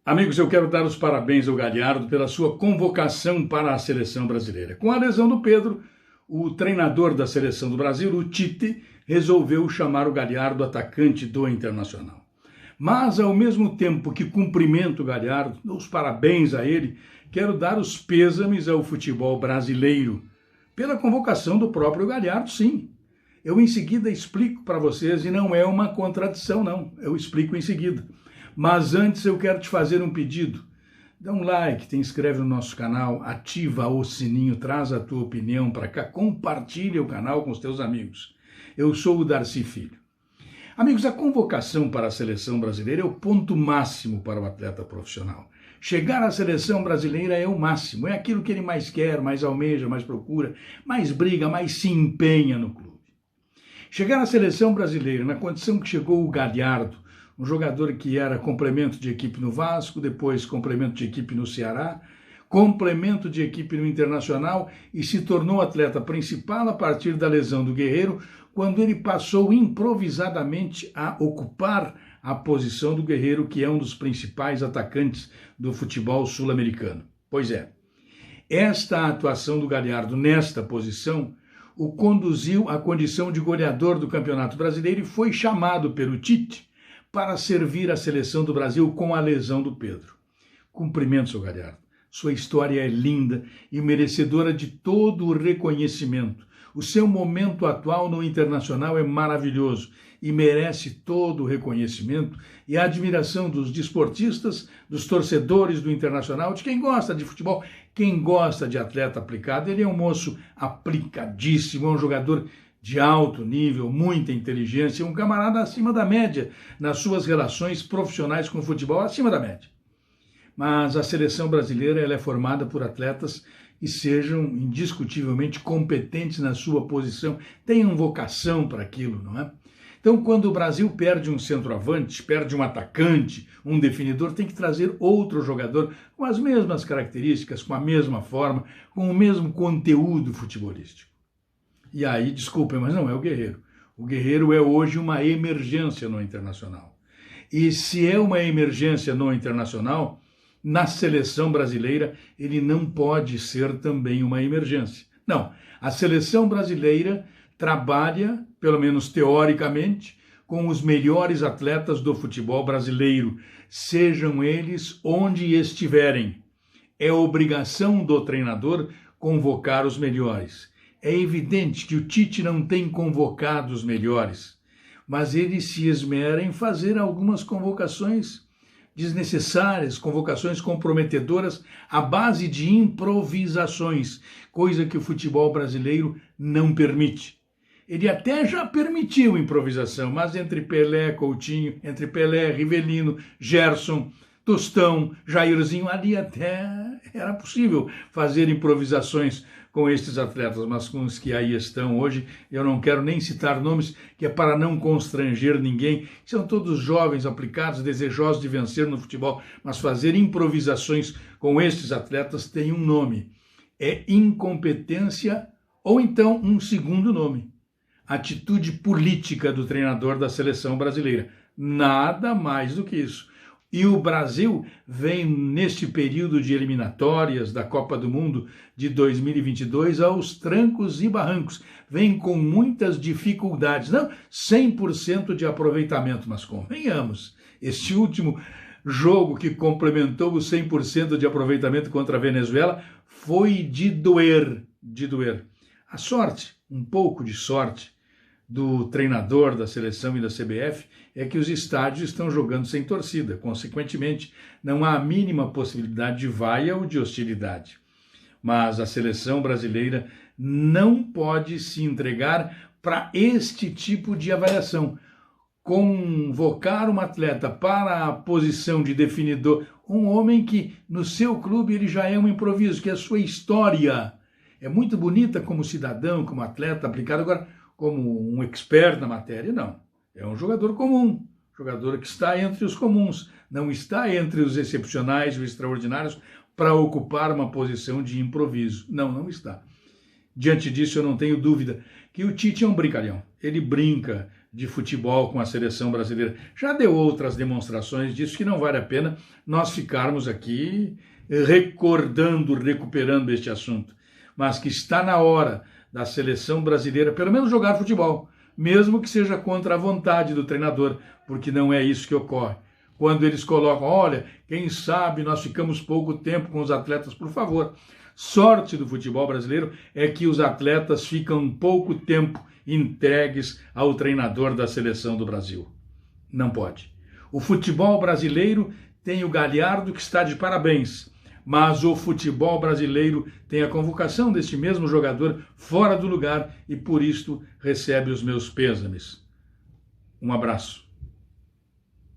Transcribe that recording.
Amigos, eu quero dar os parabéns ao Galhardo pela sua convocação para a seleção brasileira. Com a lesão do Pedro, o treinador da seleção do Brasil, o Tite, resolveu chamar o Galhardo atacante do Internacional. Mas, ao mesmo tempo que cumprimento o Galhardo, dou os parabéns a ele, quero dar os pêsames ao futebol brasileiro pela convocação do próprio Galhardo, sim. Eu em seguida explico para vocês, e não é uma contradição, não. Eu explico em seguida. Mas antes eu quero te fazer um pedido. Dá um like, te inscreve no nosso canal, ativa o sininho, traz a tua opinião para cá, compartilha o canal com os teus amigos. Eu sou o Darcy Filho. Amigos, a convocação para a seleção brasileira é o ponto máximo para o atleta profissional. Chegar à seleção brasileira é o máximo, é aquilo que ele mais quer, mais almeja, mais procura, mais briga, mais se empenha no clube. Chegar à seleção brasileira, na condição que chegou o Galhardo, um jogador que era complemento de equipe no Vasco, depois complemento de equipe no Ceará, complemento de equipe no Internacional e se tornou atleta principal a partir da lesão do Guerreiro, quando ele passou improvisadamente a ocupar a posição do Guerreiro, que é um dos principais atacantes do futebol sul-americano. Pois é, esta atuação do Galhardo nesta posição o conduziu à condição de goleador do Campeonato Brasileiro e foi chamado pelo Tite para servir a seleção do Brasil com a lesão do Pedro. Cumprimento, seu Galhardo. Sua história é linda e merecedora de todo o reconhecimento. O seu momento atual no Internacional é maravilhoso e merece todo o reconhecimento e a admiração dos desportistas, dos torcedores do Internacional, de quem gosta de futebol, quem gosta de atleta aplicado. Ele é um moço aplicadíssimo, é um jogador de alto nível, muita inteligência, um camarada acima da média nas suas relações profissionais com o futebol, acima da média. Mas a seleção brasileira ela é formada por atletas que sejam indiscutivelmente competentes na sua posição, tenham vocação para aquilo, não é? Então, quando o Brasil perde um centroavante, perde um atacante, um definidor, tem que trazer outro jogador com as mesmas características, com a mesma forma, com o mesmo conteúdo futebolístico. E aí, desculpem, mas não é o Guerreiro. O Guerreiro é hoje uma emergência no Internacional. E se é uma emergência no Internacional, na seleção brasileira, ele não pode ser também uma emergência. Não, a seleção brasileira trabalha, pelo menos teoricamente, com os melhores atletas do futebol brasileiro, sejam eles onde estiverem. É obrigação do treinador convocar os melhores. É evidente que o Tite não tem convocado os melhores, mas ele se esmera em fazer algumas convocações desnecessárias, convocações comprometedoras à base de improvisações, coisa que o futebol brasileiro não permite. Ele até já permitiu improvisação, mas entre Pelé, Coutinho, entre Pelé, Rivelino, Gerson, Tostão, Jairzinho, ali até era possível fazer improvisações com estes atletas, mas com os que aí estão hoje, eu não quero nem citar nomes, que é para não constranger ninguém, são todos jovens, aplicados, desejosos de vencer no futebol, mas fazer improvisações com estes atletas tem um nome, é incompetência ou então um segundo nome, atitude política do treinador da seleção brasileira, nada mais do que isso. E o Brasil vem, neste período de eliminatórias da Copa do Mundo de 2022, aos trancos e barrancos. Vem com muitas dificuldades, não 100% de aproveitamento, mas convenhamos, este último jogo que complementou o 100% de aproveitamento contra a Venezuela foi de doer, de doer. A sorte, um pouco de sorte, do treinador da seleção e da CBF é que os estádios estão jogando sem torcida. Consequentemente, não há a mínima possibilidade de vaia ou de hostilidade. Mas a seleção brasileira não pode se entregar para este tipo de avaliação. Convocar um atleta para a posição de definidor, um homem que no seu clube ele já é um improviso, que a sua história é muito bonita como cidadão, como atleta aplicado, agora como um expert na matéria, não. É um jogador comum, jogador que está entre os comuns, não está entre os excepcionais, os extraordinários, para ocupar uma posição de improviso. Não, não está. Diante disso, eu não tenho dúvida que o Tite é um brincalhão. Ele brinca de futebol com a seleção brasileira. Já deu outras demonstrações disso, que não vale a pena nós ficarmos aqui recordando, recuperando este assunto. Mas que está na hora da seleção brasileira, pelo menos, jogar futebol, mesmo que seja contra a vontade do treinador, porque não é isso que ocorre. Quando eles colocam, olha, quem sabe nós ficamos pouco tempo com os atletas, por favor. Sorte do futebol brasileiro é que os atletas ficam pouco tempo entregues ao treinador da seleção do Brasil. Não pode. O futebol brasileiro tem o Galhardo, que está de parabéns, mas o futebol brasileiro tem a convocação deste mesmo jogador fora do lugar e por isto recebe os meus pêsames. Um abraço.